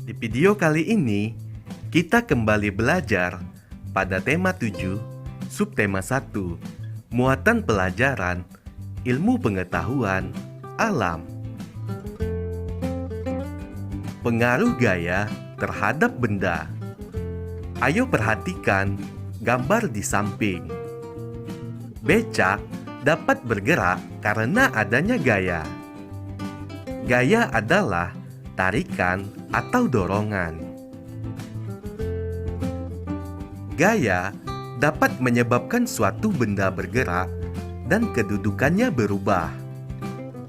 Di video kali ini, kita kembali belajar pada tema 7, subtema 1, muatan pelajaran, ilmu pengetahuan, alam. Pengaruh gaya terhadap benda. Ayo perhatikan gambar di samping. Becak dapat bergerak karena adanya gaya. Gaya adalah tarikan atau dorongan. Gaya dapat menyebabkan suatu benda bergerak dan kedudukannya berubah.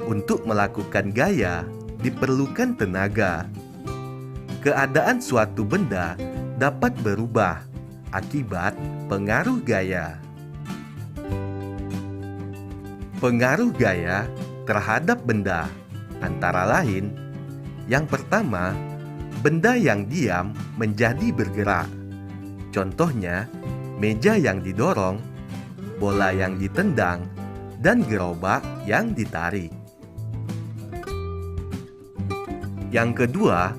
Untuk melakukan gaya diperlukan tenaga. Keadaan suatu benda dapat berubah akibat pengaruh gaya. Pengaruh gaya terhadap benda antara lain: yang pertama, benda yang diam menjadi bergerak. Contohnya, meja yang didorong, bola yang ditendang, dan gerobak yang ditarik. Yang kedua,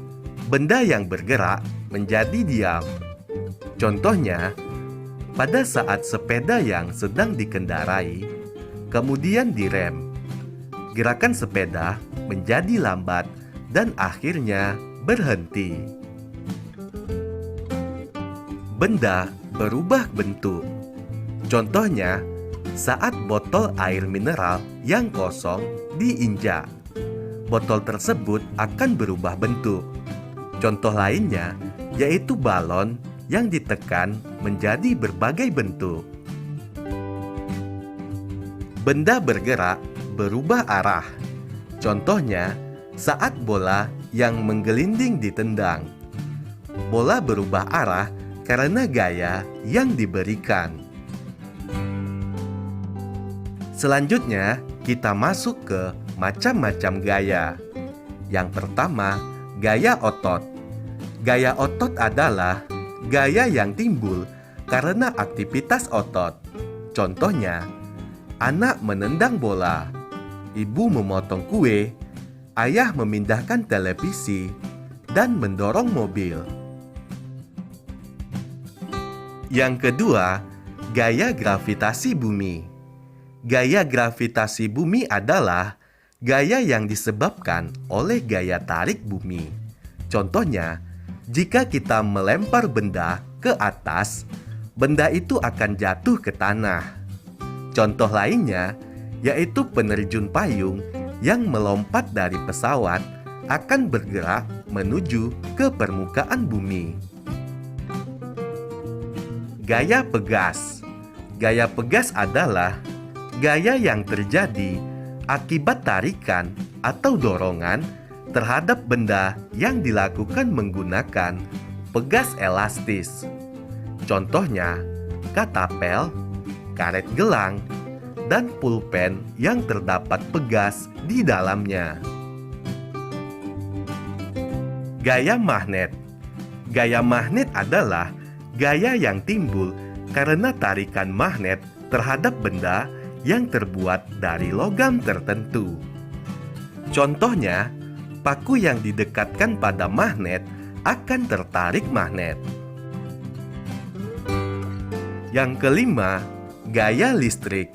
benda yang bergerak menjadi diam. Contohnya, pada saat sepeda yang sedang dikendarai, kemudian direm, gerakan sepeda menjadi lambat dan akhirnya berhenti. Benda berubah bentuk. Contohnya, saat botol air mineral yang kosong diinjak, botol tersebut akan berubah bentuk. Contoh lainnya yaitu balon yang ditekan menjadi berbagai bentuk. Benda bergerak berubah arah. Contohnya, saat bola yang menggelinding ditendang, bola berubah arah karena gaya yang diberikan. Selanjutnya, kita masuk ke macam-macam gaya. Yang pertama, gaya otot. Gaya otot adalah gaya yang timbul karena aktivitas otot. Contohnya, anak menendang bola, ibu memotong kue, ayah memindahkan televisi, dan mendorong mobil. Yang kedua, gaya gravitasi bumi. Gaya gravitasi bumi adalah gaya yang disebabkan oleh gaya tarik bumi. Contohnya, jika kita melempar benda ke atas, benda itu akan jatuh ke tanah. Contoh lainnya yaitu penerjun payung yang melompat dari pesawat akan bergerak menuju ke permukaan bumi. Gaya pegas. Gaya pegas adalah gaya yang terjadi akibat tarikan atau dorongan terhadap benda yang dilakukan menggunakan pegas elastis. Contohnya, katapel, karet gelang, dan pulpen yang terdapat pegas di dalamnya. Gaya magnet. Gaya magnet adalah gaya yang timbul karena tarikan magnet terhadap benda yang terbuat dari logam tertentu. Contohnya, paku yang didekatkan pada magnet akan tertarik magnet. Yang kelima, gaya listrik.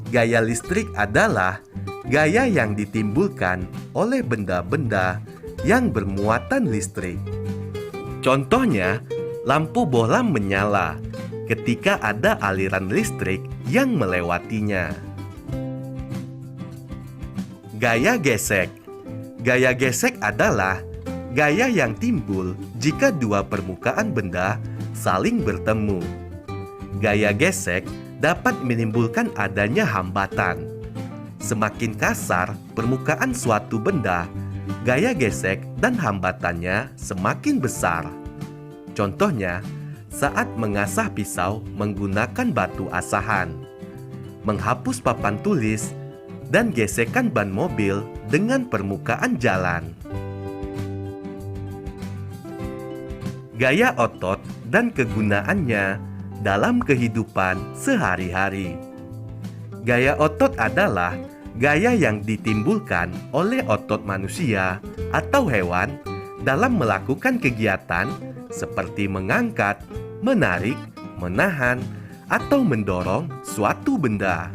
Gaya listrik adalah gaya yang ditimbulkan oleh benda-benda yang bermuatan listrik. Contohnya, lampu bohlam menyala ketika ada aliran listrik yang melewatinya. Gaya gesek. Gaya gesek adalah gaya yang timbul jika dua permukaan benda saling bertemu. Gaya gesek dapat menimbulkan adanya hambatan. Semakin kasar permukaan suatu benda, gaya gesek dan hambatannya semakin besar. Contohnya, saat mengasah pisau menggunakan batu asahan, menghapus papan tulis, dan gesekan ban mobil dengan permukaan jalan. Gaya otot dan kegunaannya dalam kehidupan sehari-hari. Gaya otot adalah gaya yang ditimbulkan oleh otot manusia atau hewan dalam melakukan kegiatan seperti mengangkat, menarik, menahan, atau mendorong suatu benda.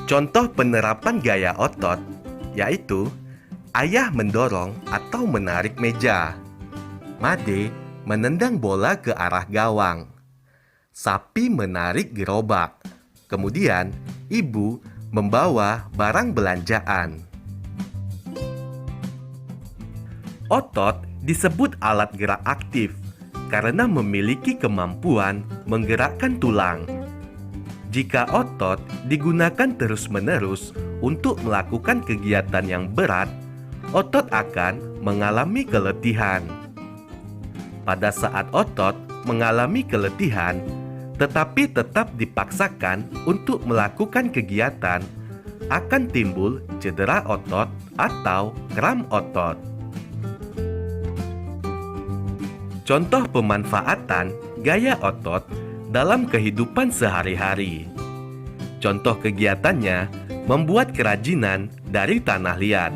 Contoh penerapan gaya otot yaitu ayah mendorong atau menarik meja, Made menendang bola ke arah gawang, sapi menarik gerobak, kemudian ibu membawa barang belanjaan. Otot disebut alat gerak aktif karena memiliki kemampuan menggerakkan tulang. Jika otot digunakan terus-menerus untuk melakukan kegiatan yang berat, otot akan mengalami keletihan. Pada saat otot mengalami keletihan, tetapi tetap dipaksakan untuk melakukan kegiatan, akan timbul cedera otot atau kram otot. Contoh pemanfaatan gaya otot dalam kehidupan sehari-hari. Contoh kegiatannya membuat kerajinan dari tanah liat.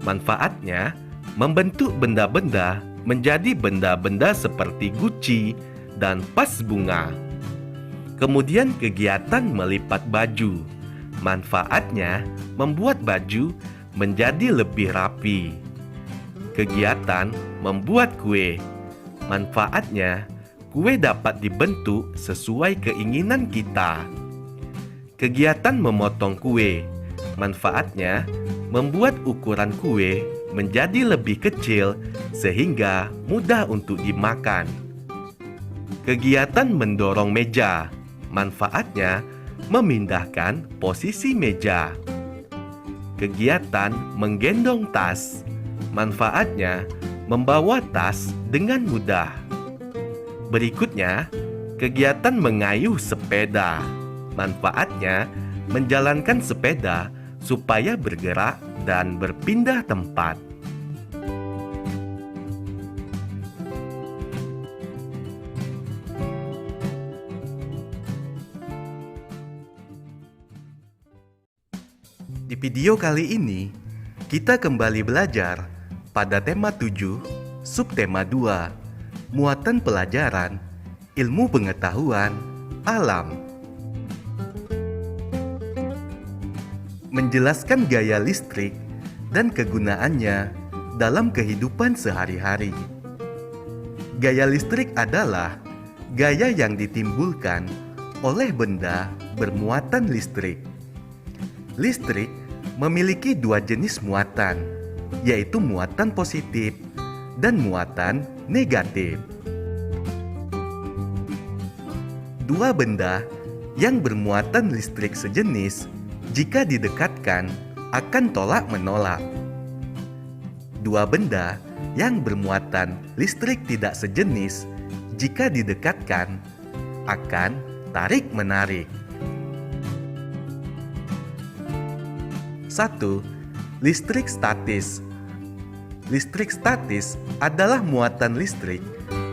Manfaatnya membentuk benda-benda menjadi benda-benda seperti guci dan vas bunga. Kemudian kegiatan melipat baju. Manfaatnya membuat baju menjadi lebih rapi. Kegiatan membuat kue. Manfaatnya, kue dapat dibentuk sesuai keinginan kita. Kegiatan memotong kue. Manfaatnya, membuat ukuran kue menjadi lebih kecil sehingga mudah untuk dimakan. Kegiatan mendorong meja. Manfaatnya, memindahkan posisi meja. Kegiatan menggendong tas. Manfaatnya, membawa tas dengan mudah. Berikutnya, kegiatan mengayuh sepeda. Manfaatnya, menjalankan sepeda supaya bergerak dan berpindah tempat. Di video kali ini, kita kembali belajar pada tema 7, subtema 2, muatan pelajaran, ilmu pengetahuan, alam. Menjelaskan gaya listrik dan kegunaannya dalam kehidupan sehari-hari. Gaya listrik adalah gaya yang ditimbulkan oleh benda bermuatan listrik. Listrik memiliki dua jenis muatan, yaitu muatan positif dan muatan negatif. Dua benda yang bermuatan listrik sejenis jika didekatkan akan tolak-menolak. Dua benda yang bermuatan listrik tidak sejenis jika didekatkan akan tarik-menarik. 1. Listrik statis. Listrik statis adalah muatan listrik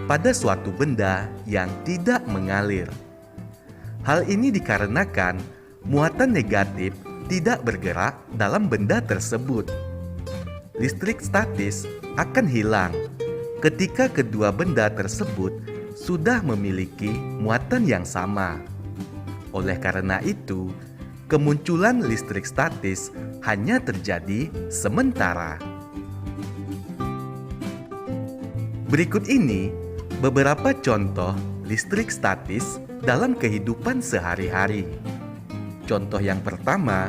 pada suatu benda yang tidak mengalir. Hal ini dikarenakan muatan negatif tidak bergerak dalam benda tersebut. Listrik statis akan hilang ketika kedua benda tersebut sudah memiliki muatan yang sama. Oleh karena itu, kemunculan listrik statis hanya terjadi sementara. Berikut ini beberapa contoh listrik statis dalam kehidupan sehari-hari. Contoh yang pertama,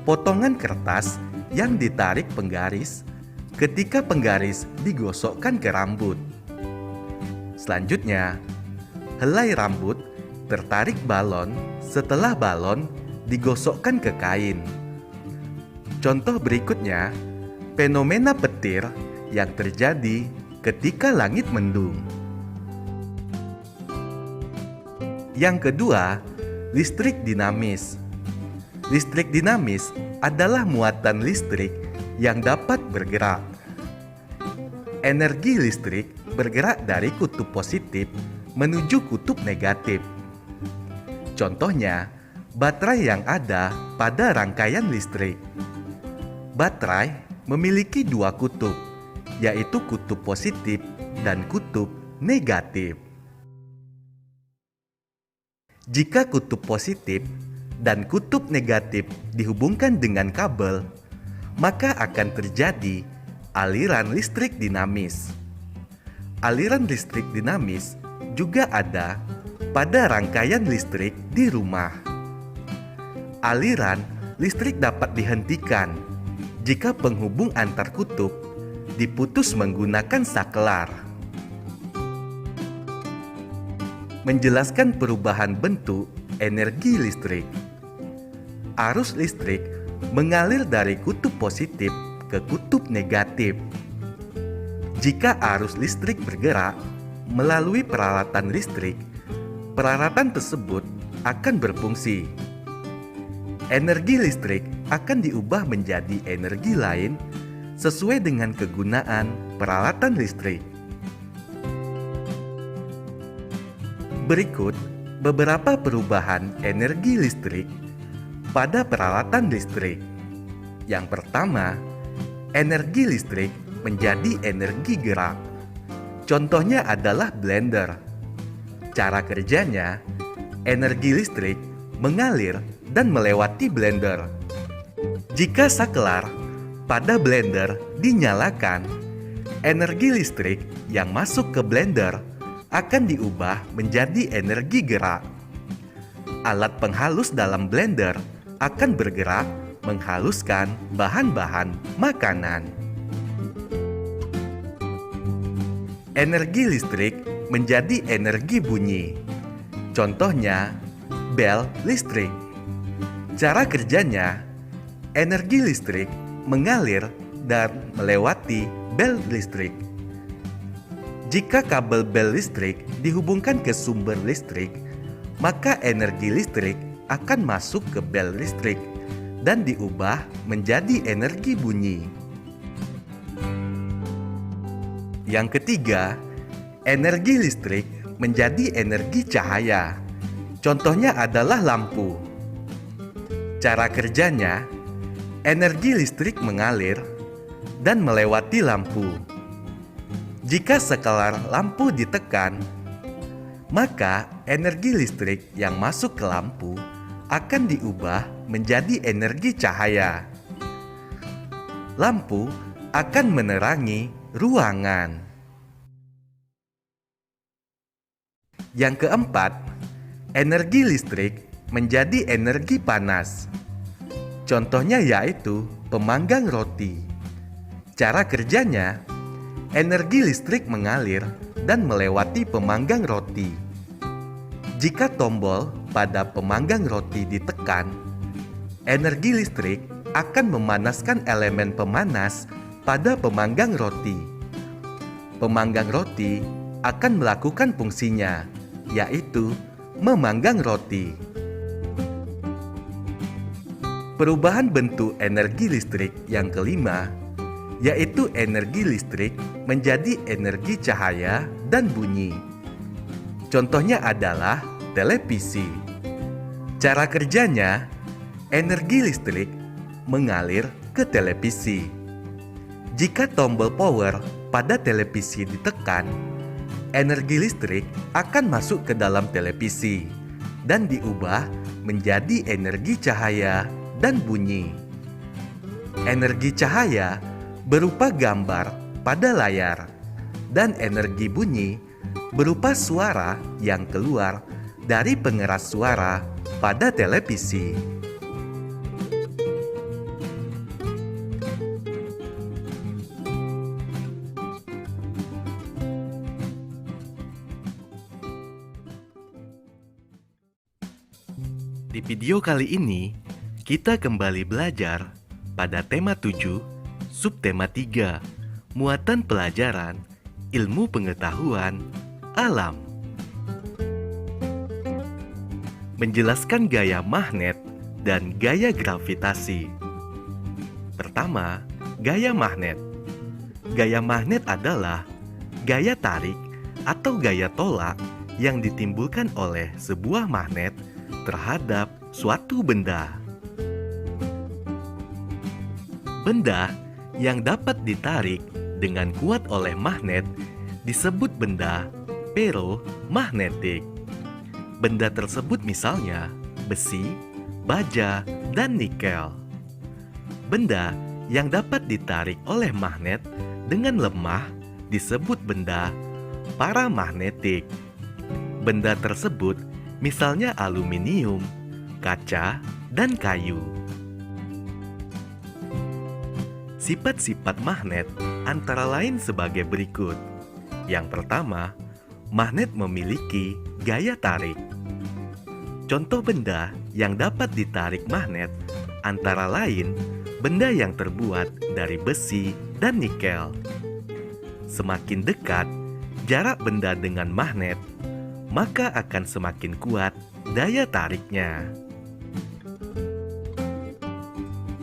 potongan kertas yang ditarik penggaris ketika penggaris digosokkan ke rambut. Selanjutnya, helai rambut tertarik balon setelah balon digosokkan ke kain. Contoh berikutnya, fenomena petir yang terjadi ketika langit mendung. Yang kedua, listrik dinamis. Listrik dinamis adalah muatan listrik yang dapat bergerak. Energi listrik bergerak dari kutub positif menuju kutub negatif. Contohnya, baterai yang ada pada rangkaian listrik. Baterai memiliki dua kutub, yaitu kutub positif dan kutub negatif. Jika kutub positif dan kutub negatif dihubungkan dengan kabel, maka akan terjadi aliran listrik dinamis. Aliran listrik dinamis juga ada pada rangkaian listrik di rumah. Aliran listrik dapat dihentikan jika penghubung antar kutub diputus menggunakan saklar. Menjelaskan perubahan bentuk energi listrik. Arus listrik mengalir dari kutub positif ke kutub negatif. Jika arus listrik bergerak melalui peralatan listrik, peralatan tersebut akan berfungsi. Energi listrik akan diubah menjadi energi lain sesuai dengan kegunaan peralatan listrik. Berikut beberapa perubahan energi listrik pada peralatan listrik. Yang pertama, energi listrik menjadi energi gerak. Contohnya adalah blender. Cara kerjanya, energi listrik mengalir dan melewati blender. Jika saklar pada blender dinyalakan, energi listrik yang masuk ke blender akan diubah menjadi energi gerak. Alat penghalus dalam blender akan bergerak menghaluskan bahan-bahan makanan. Energi listrik menjadi energi bunyi. Contohnya, bel listrik. Cara kerjanya, energi listrik mengalir dan melewati bel listrik. Jika kabel bel listrik dihubungkan ke sumber listrik, maka energi listrik akan masuk ke bel listrik dan diubah menjadi energi bunyi. Yang ketiga, energi listrik menjadi energi cahaya. Contohnya adalah lampu. Cara kerjanya, energi listrik mengalir dan melewati lampu. Jika saklar lampu ditekan, maka energi listrik yang masuk ke lampu akan diubah menjadi energi cahaya. Lampu akan menerangi ruangan. Yang keempat, energi listrik menjadi energi panas. Contohnya yaitu pemanggang roti. Cara kerjanya, energi listrik mengalir dan melewati pemanggang roti. Jika tombol pada pemanggang roti ditekan, energi listrik akan memanaskan elemen pemanas pada pemanggang roti. Pemanggang roti akan melakukan fungsinya, yaitu memanggang roti. Perubahan bentuk energi listrik yang kelima, yaitu energi listrik menjadi energi cahaya dan bunyi. Contohnya adalah televisi. Cara kerjanya, energi listrik mengalir ke televisi. Jika tombol power pada televisi ditekan, energi listrik akan masuk ke dalam televisi dan diubah menjadi energi cahaya dan bunyi. Energi cahaya berupa gambar pada layar, dan energi bunyi berupa suara yang keluar dari pengeras suara pada televisi. Di video kali ini, kita kembali belajar pada tema 7, subtema 3, muatan pelajaran, ilmu pengetahuan, alam. Menjelaskan gaya magnet dan gaya gravitasi. Pertama, gaya magnet. Gaya magnet adalah gaya tarik atau gaya tolak yang ditimbulkan oleh sebuah magnet terhadap suatu benda. Benda yang dapat ditarik dengan kuat oleh magnet disebut benda ferromagnetik. Benda tersebut misalnya besi, baja, dan nikel. Benda yang dapat ditarik oleh magnet dengan lemah disebut benda paramagnetik. Benda tersebut misalnya aluminium, kaca, dan kayu. Sifat-sifat magnet antara lain sebagai berikut. Yang pertama, magnet memiliki gaya tarik. Contoh benda yang dapat ditarik magnet antara lain benda yang terbuat dari besi dan nikel. Semakin dekat jarak benda dengan magnet, maka akan semakin kuat daya tariknya.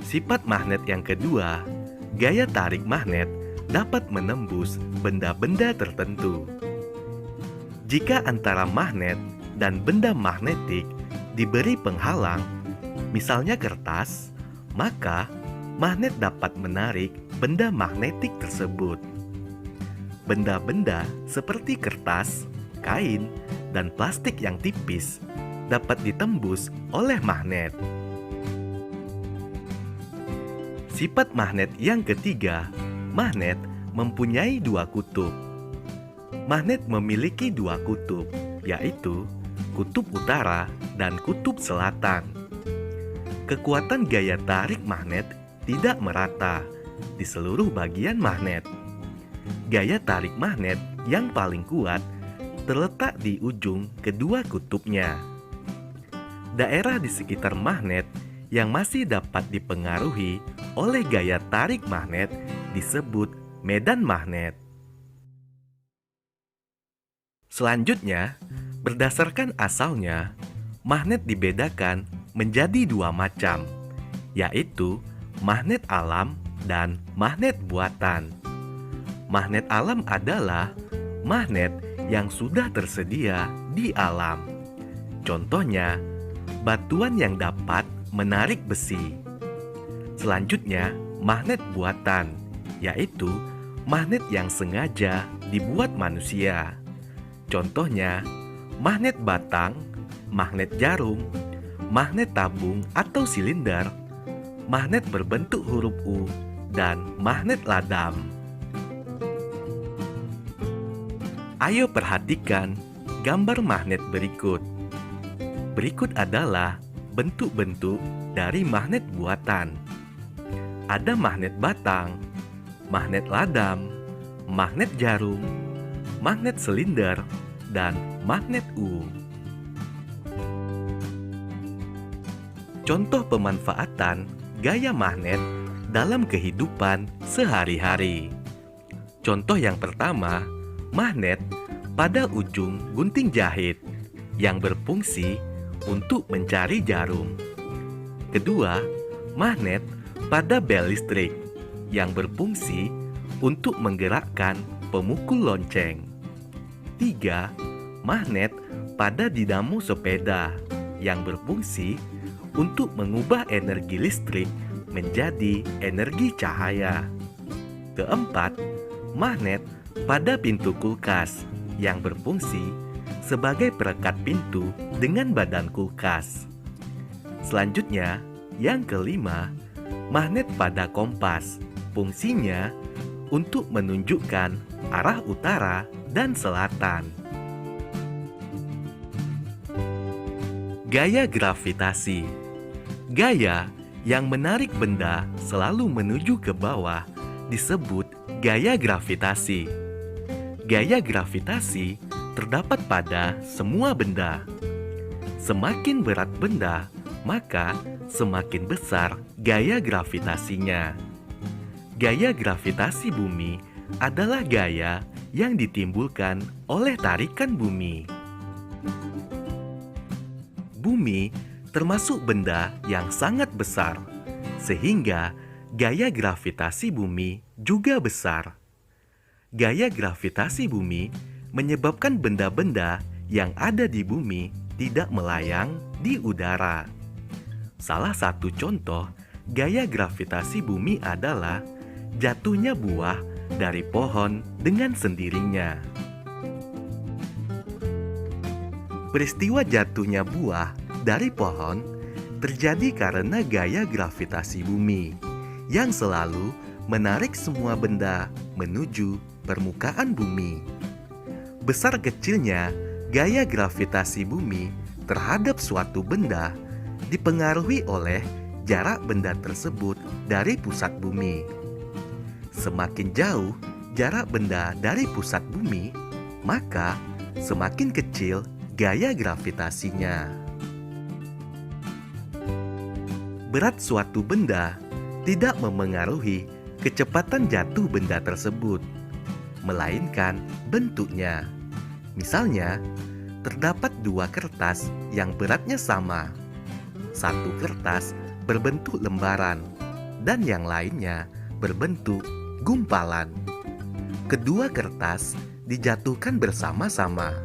Sifat magnet yang kedua, gaya tarik magnet dapat menembus benda-benda tertentu. Jika antara magnet dan benda magnetik diberi penghalang, misalnya kertas, maka magnet dapat menarik benda magnetik tersebut. Benda-benda seperti kertas, kain, dan plastik yang tipis dapat ditembus oleh magnet. Sifat magnet yang ketiga, magnet mempunyai dua kutub. Magnet memiliki dua kutub, yaitu kutub utara dan kutub selatan. Kekuatan gaya tarik magnet tidak merata di seluruh bagian magnet. Gaya tarik magnet yang paling kuat terletak di ujung kedua kutubnya. Daerah di sekitar magnet yang masih dapat dipengaruhi oleh gaya tarik magnet disebut medan magnet. Selanjutnya, berdasarkan asalnya, magnet dibedakan menjadi dua macam, yaitu magnet alam dan magnet buatan. Magnet alam adalah magnet yang sudah tersedia di alam. Contohnya, batuan yang dapat menarik besi. Selanjutnya, magnet buatan, yaitu magnet yang sengaja dibuat manusia. Contohnya, magnet batang, magnet jarum, magnet tabung atau silinder, magnet berbentuk huruf U, dan magnet ladam. Ayo perhatikan gambar magnet berikut. Berikut adalah bentuk-bentuk dari magnet buatan. Ada magnet batang, magnet ladam, magnet jarum, magnet silinder, dan magnet U. Contoh pemanfaatan gaya magnet dalam kehidupan sehari-hari. Contoh yang pertama, magnet pada ujung gunting jahit yang berfungsi untuk mencari jarum. Kedua, magnet pada bel listrik yang berfungsi untuk menggerakkan pemukul lonceng. 3. Magnet pada dinamo sepeda yang berfungsi untuk mengubah energi listrik menjadi energi cahaya. Keempat, magnet pada pintu kulkas yang berfungsi sebagai perekat pintu dengan badan kulkas. Selanjutnya, yang kelima, magnet pada kompas. Fungsinya untuk menunjukkan arah utara dan selatan. Gaya gravitasi. Gaya yang menarik benda selalu menuju ke bawah disebut gaya gravitasi. Gaya gravitasi terdapat pada semua benda. Semakin berat benda, maka semakin besar gaya gravitasinya. Gaya gravitasi bumi adalah gaya yang ditimbulkan oleh tarikan bumi. Bumi termasuk benda yang sangat besar, sehingga gaya gravitasi bumi juga besar. Gaya gravitasi bumi menyebabkan benda-benda yang ada di bumi tidak melayang di udara. Salah satu contoh gaya gravitasi bumi adalah jatuhnya buah dari pohon dengan sendirinya. Peristiwa jatuhnya buah dari pohon terjadi karena gaya gravitasi bumi yang selalu menarik semua benda menuju permukaan bumi. Besar kecilnya gaya gravitasi bumi terhadap suatu benda dipengaruhi oleh jarak benda tersebut dari pusat bumi. Semakin jauh jarak benda dari pusat bumi, maka semakin kecil gaya gravitasinya. Berat suatu benda tidak memengaruhi kecepatan jatuh benda tersebut, melainkan bentuknya. Misalnya, terdapat dua kertas yang beratnya sama. Satu kertas berbentuk lembaran dan yang lainnya berbentuk gumpalan. Kedua kertas dijatuhkan bersama-sama.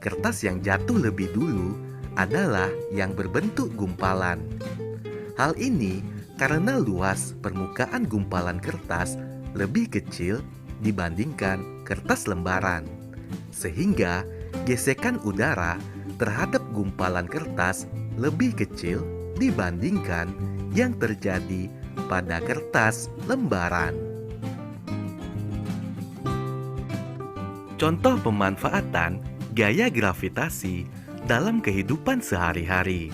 Kertas yang jatuh lebih dulu adalah yang berbentuk gumpalan. Hal ini karena luas permukaan gumpalan kertas lebih kecil dibandingkan kertas lembaran, sehingga gesekan udara terhadap gumpalan kertas lebih kecil dibandingkan yang terjadi pada kertas lembaran. Contoh pemanfaatan gaya gravitasi dalam kehidupan sehari-hari.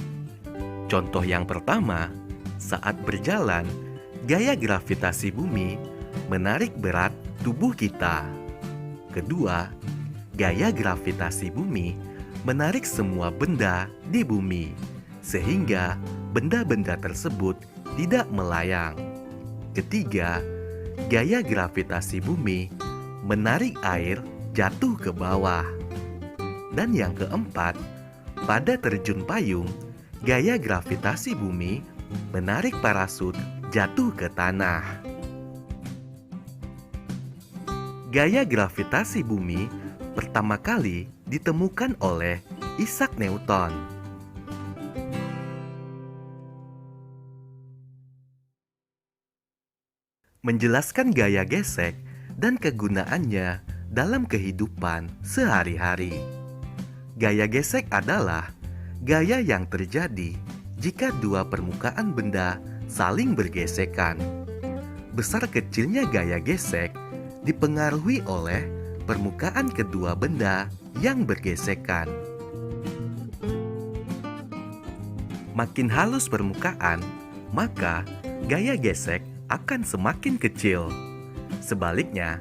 Contoh yang pertama, saat berjalan, gaya gravitasi bumi menarik berat tubuh kita. Kedua, gaya gravitasi bumi menarik semua benda di bumi, sehingga benda-benda tersebut tidak melayang. Ketiga, gaya gravitasi bumi menarik air jatuh ke bawah. Dan yang keempat, pada terjun payung, gaya gravitasi bumi menarik parasut jatuh ke tanah. Gaya gravitasi bumi pertama kali ditemukan oleh Isaac Newton. Menjelaskan gaya gesek dan kegunaannya dalam kehidupan sehari-hari. Gaya gesek adalah gaya yang terjadi jika dua permukaan benda saling bergesekan. Besar kecilnya gaya gesek dipengaruhi oleh permukaan kedua benda yang bergesekan. Makin halus permukaan, maka gaya gesek akan semakin kecil. Sebaliknya,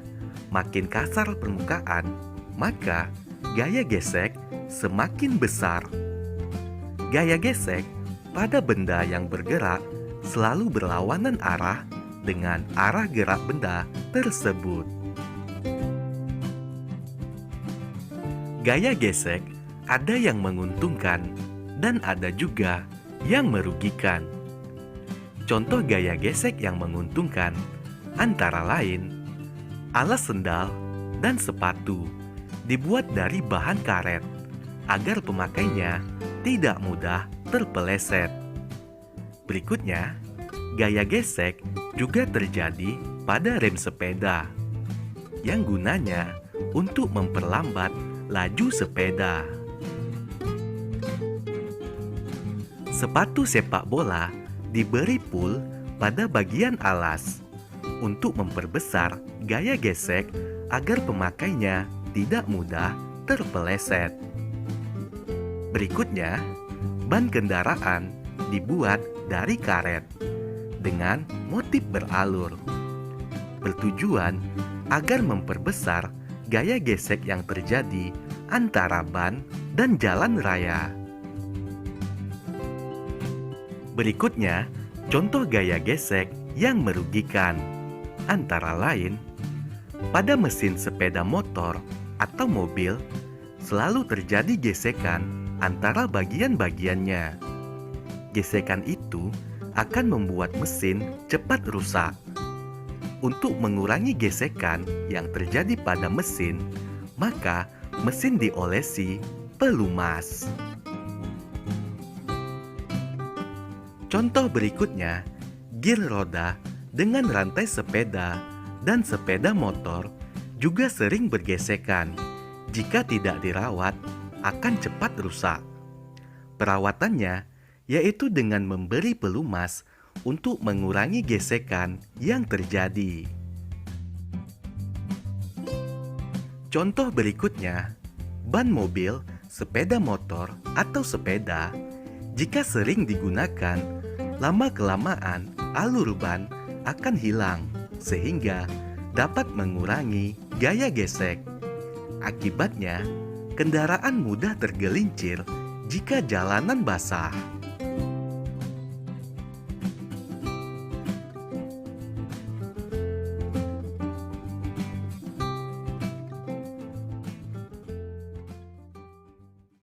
makin kasar permukaan, maka gaya gesek semakin besar. Gaya gesek pada benda yang bergerak selalu berlawanan arah dengan arah gerak benda tersebut. Gaya gesek ada yang menguntungkan dan ada juga yang merugikan. Contoh gaya gesek yang menguntungkan antara lain alas sendal dan sepatu dibuat dari bahan karet agar pemakainya tidak mudah terpeleset. Berikutnya, gaya gesek juga terjadi pada rem sepeda yang gunanya untuk memperlambat laju sepeda. Sepatu sepak bola diberi pul pada bagian alas untuk memperbesar gaya gesek agar pemakainya tidak mudah terpeleset. Berikutnya, ban kendaraan dibuat dari karet dengan motif beralur, bertujuan agar memperbesar gaya gesek yang terjadi antara ban dan jalan raya. Berikutnya, contoh gaya gesek yang merugikan antara lain pada mesin sepeda motor atau mobil selalu terjadi gesekan antara bagian-bagiannya. Gesekan itu akan membuat mesin cepat rusak. Untuk mengurangi gesekan yang terjadi pada mesin, maka mesin diolesi pelumas. Contoh berikutnya, gir roda dengan rantai sepeda dan sepeda motor juga sering bergesekan. Jika tidak dirawat, akan cepat rusak. Perawatannya yaitu dengan memberi pelumas untuk mengurangi gesekan yang terjadi. Contoh berikutnya, ban mobil, sepeda motor, atau sepeda. Jika sering digunakan, lama-kelamaan alur ban akan hilang sehingga dapat mengurangi gaya gesek. Akibatnya, kendaraan mudah tergelincir jika jalanan basah.